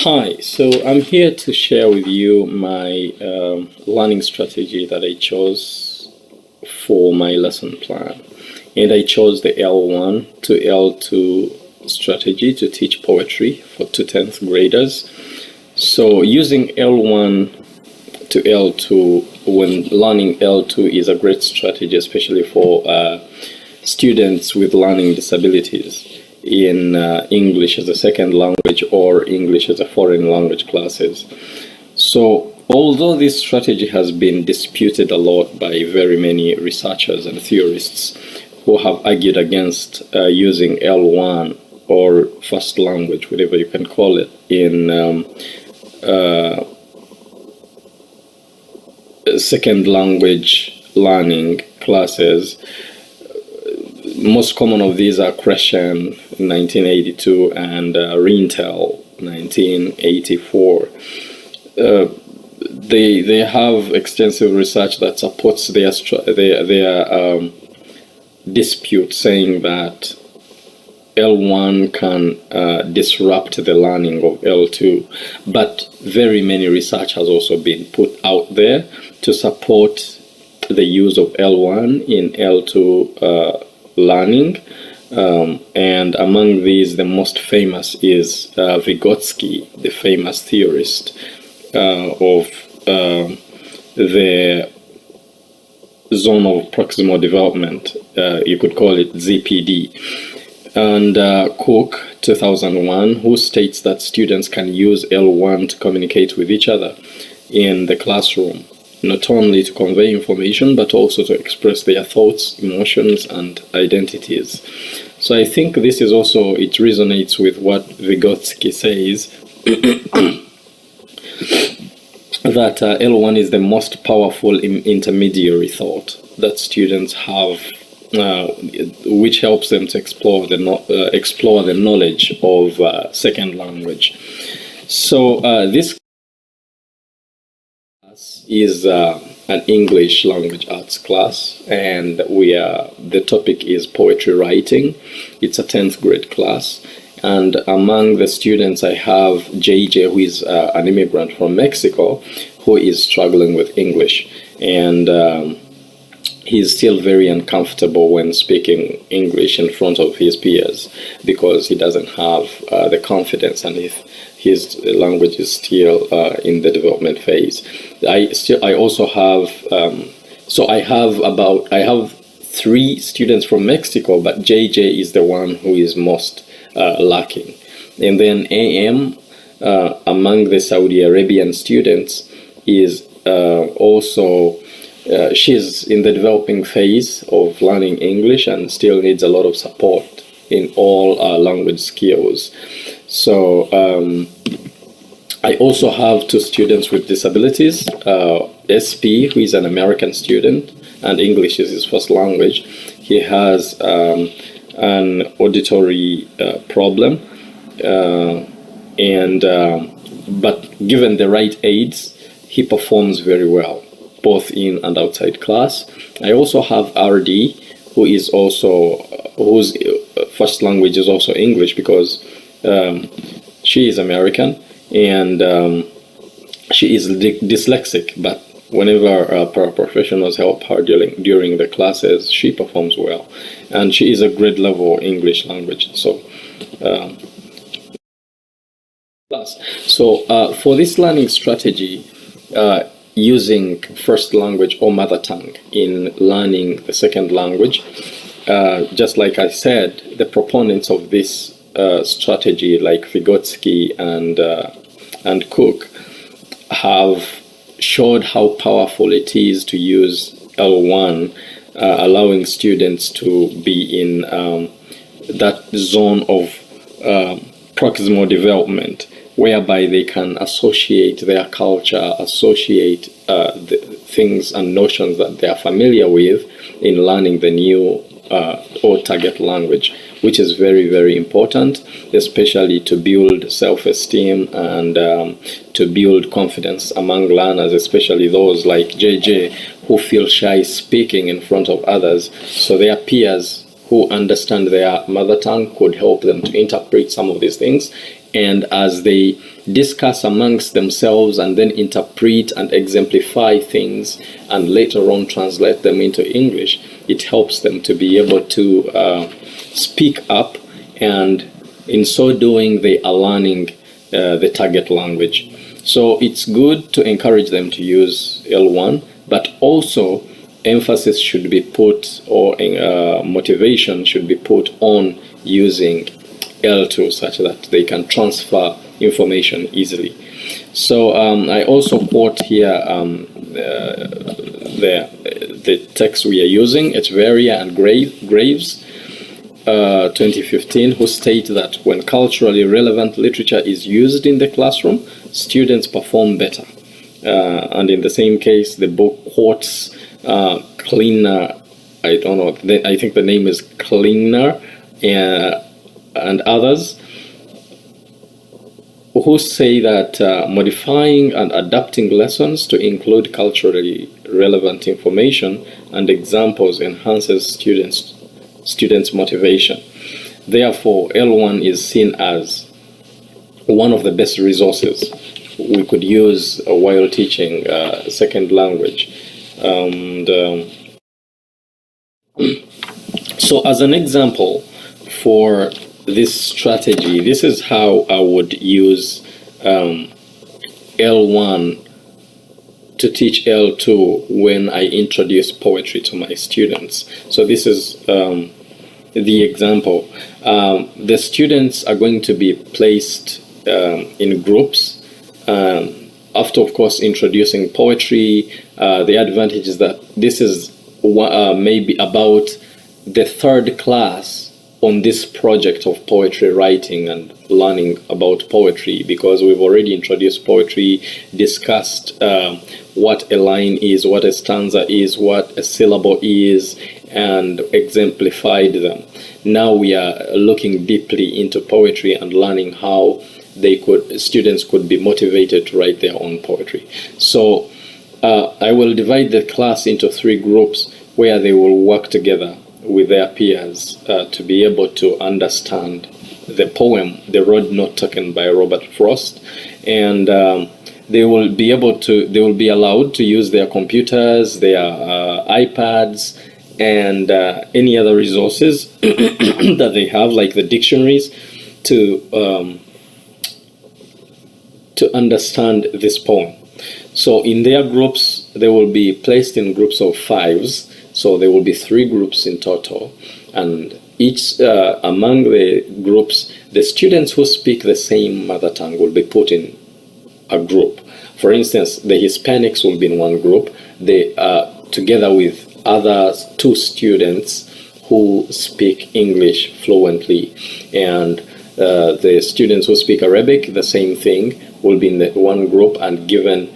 Hi, so I'm here to share with you my learning strategy that I chose for my lesson plan. And I chose the L1 to L2 strategy to teach poetry to 10th graders. So using L1 to L2 when learning L2 is a great strategy, especially for students with learning disabilities in English as a second language or English as a foreign language classes. So although this strategy has been disputed a lot by very many researchers and theorists who have argued against using L1 or first language, whatever you can call it, in second language learning classes. Most common of these are Crescent 1982 and Rintel 1984. They have extensive research that supports their dispute, saying that L1 can disrupt the learning of L2, but very many research has also been put out there to support the use of L1 in L2 learning, and among these the most famous is Vygotsky, the famous theorist of the zone of proximal development, you could call it ZPD, and Cook 2001, who states that students can use L1 to communicate with each other in the classroom, not only to convey information, but also to express their thoughts, emotions, and identities. So I think this is also, it resonates with what Vygotsky says, that L1 is the most powerful intermediary thought that students have, which helps them to explore the knowledge of second language. So this is an English language arts class, and the topic is poetry writing. It's a 10th grade class, and among the students I have JJ, who is an immigrant from Mexico, who is struggling with English, and he's still very uncomfortable when speaking English in front of his peers because he doesn't have the confidence, and his language is still in the development phase. I also have I have 3 students from Mexico, but JJ is the one who is most lacking. And then AM among the Saudi Arabian students is also she's in the developing phase of learning English and still needs a lot of support in all language skills. So I also have 2 students with disabilities, SP, who is an American student, and English is his first language. He has an auditory problem, but given the right aids, he performs very well, both in and outside class. I also have RD, whose first language is also English, because she is American, and she is dyslexic, but whenever paraprofessionals help her during the classes, she performs well, and she is a grade level English language. So for this learning strategy, using first language or mother tongue in learning the second language, just like I said, the proponents of this strategy, like Vygotsky and Cook, have showed how powerful it is to use L1, allowing students to be in that zone of proximal development, whereby they can associate their culture, associate the things and notions that they are familiar with in learning the new or target language, which is very, very important, especially to build self-esteem and to build confidence among learners, especially those like JJ who feel shy speaking in front of others. So their peers who understand their mother tongue could help them to interpret some of these things. And as they discuss amongst themselves and then interpret and exemplify things and later on translate them into English, it helps them to be able to speak up, and in so doing they are learning the target language. So it's good to encourage them to use L1, but also emphasis should be put, or motivation should be put on using L2 such that they can transfer information easily. So I also quote here the text we are using, Echeverria and Graves, 2015, who state that when culturally relevant literature is used in the classroom, students perform better. And in the same case, the book quotes Klingner, I don't know, I think the name is Klingner, and others, who say that modifying and adapting lessons to include culturally relevant information and examples enhances students' motivation. Therefore, L1 is seen as one of the best resources we could use while teaching second language. So as an example for this strategy, this is how I would use L1 to teach L2 when I introduce poetry to my students. So this is the example. The students are going to be placed in groups after, of course, introducing poetry. The advantage is that this is maybe about the third class on this project of poetry writing and learning about poetry, because we've already introduced poetry, discussed what a line is, what a stanza is, what a syllable is, and exemplified them. Now we are looking deeply into poetry and learning how students could be motivated to write their own poetry. So I will divide the class into 3 groups where they will work together with their peers to be able to understand the poem, The Road Not Taken by Robert Frost, and they will be allowed to use their computers, their iPads, and any other resources that they have, like the dictionaries, to understand this poem. So in their groups, they will be placed in groups of 5s. So there will be 3 groups in total, and each among the groups, the students who speak the same mother tongue will be put in a group. For instance, the Hispanics will be in one group. They together with other 2 students who speak English fluently, and the students who speak Arabic, the same thing, will be in the one group and given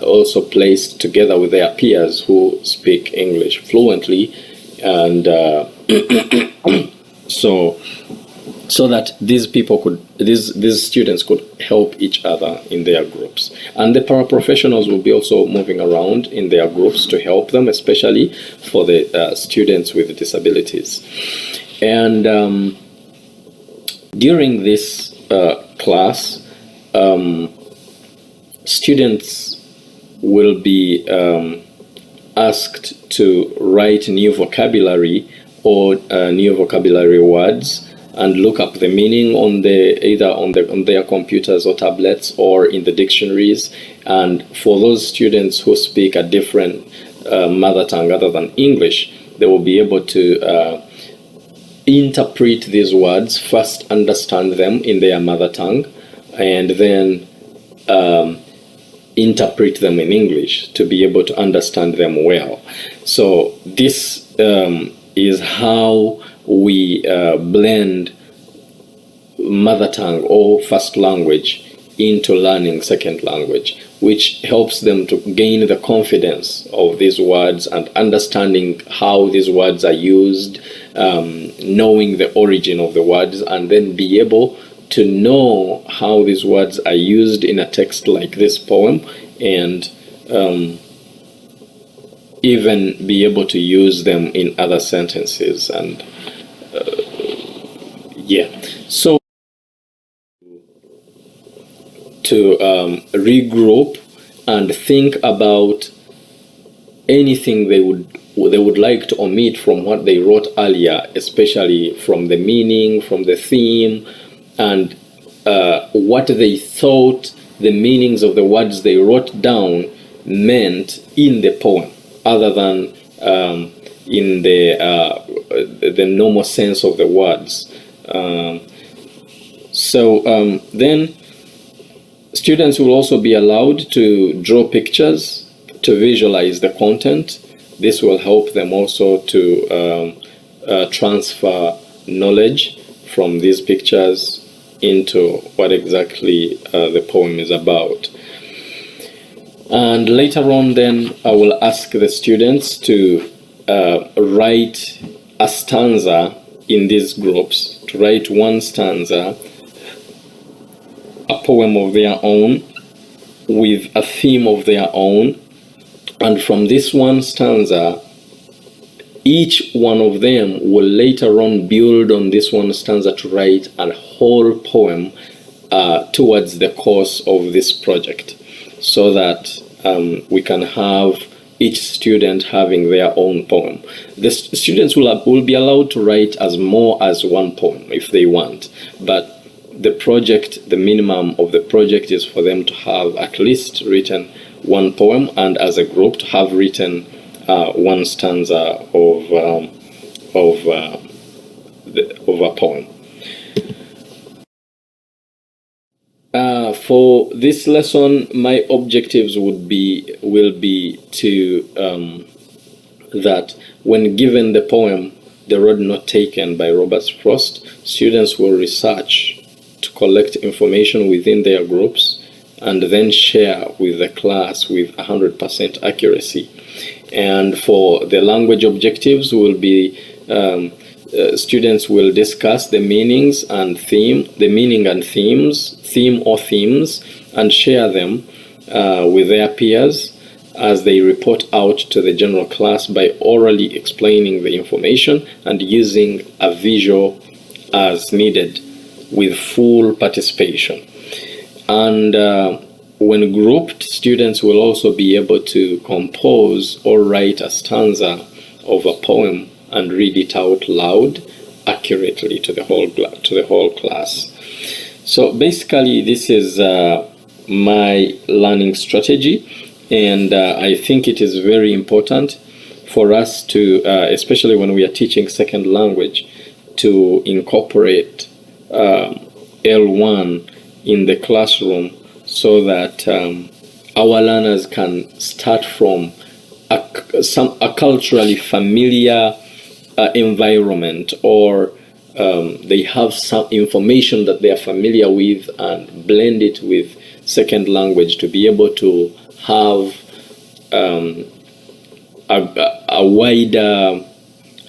also placed together with their peers who speak English fluently, and so that these students could help each other in their groups. And the paraprofessionals will be also moving around in their groups to help them, especially for the students with disabilities. And during this class, students will be asked to write new vocabulary or new vocabulary words and look up the meaning on either on their computers or tablets or in the dictionaries. And for those students who speak a different mother tongue other than English, they will be able to interpret these words, first understand them in their mother tongue, and then interpret them in English to be able to understand them well. So this is how we blend mother tongue or first language into learning second language, which helps them to gain the confidence of these words and understanding how these words are used, knowing the origin of the words, and then be able to know how these words are used in a text like this poem, and even be able to use them in other sentences. And yeah, so to regroup and think about anything they would like to omit from what they wrote earlier, especially from the meaning, from the theme, and what they thought the meanings of the words they wrote down meant in the poem, other than in the normal sense of the words. Then students will also be allowed to draw pictures to visualize the content. This will help them also to transfer knowledge from these pictures into what exactly the poem is about. And later on then I will ask the students to write a stanza in these groups, to write one stanza, a poem of their own, with a theme of their own. And from this one stanza, each one of them will later on build on this one stanza to write a whole poem towards the course of this project, so that we can have each student having their own poem. The students will be allowed to write as more as one poem if they want, but the project, the minimum of the project is for them to have at least written one poem, and as a group to have written one stanza of a poem. For this lesson, my objectives will be to that when given the poem "The Road Not Taken" by Robert Frost, students will research to collect information within their groups and then share with the class with 100% accuracy. And for the language objectives will be students will discuss the meanings and theme or themes, and share them with their peers as they report out to the general class by orally explaining the information and using a visual as needed with full participation. And when grouped, students will also be able to compose or write a stanza of a poem and read it out loud accurately to the whole class. So basically, this is my learning strategy, and I think it is very important for us to, especially when we are teaching second language, to incorporate L1 in the classroom, so that our learners can start from a culturally familiar environment, or they have some information that they are familiar with and blend it with second language to be able to have a wider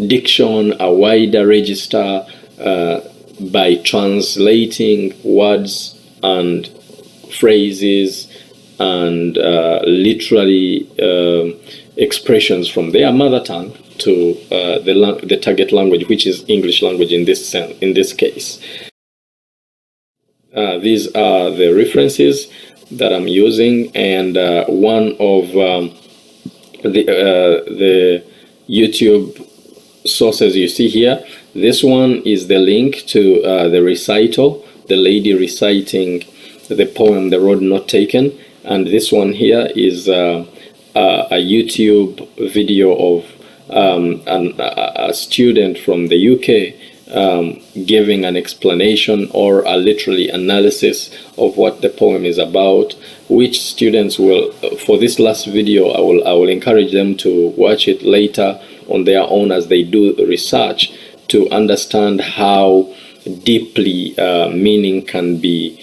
diction, a wider register by translating words and phrases and literally expressions from their mother tongue to the target language, which is English language in this case. These are the references that I'm using, and one of the YouTube sources you see here. This one is the link to the recital, the lady reciting the poem "The Road Not Taken," and this one here is a YouTube video of a student from the UK giving an explanation or a literally analysis of what the poem is about, which students will, for this last video, I will encourage them to watch it later on their own as they do research to understand how deeply meaning can be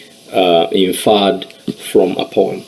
inferred from a poem.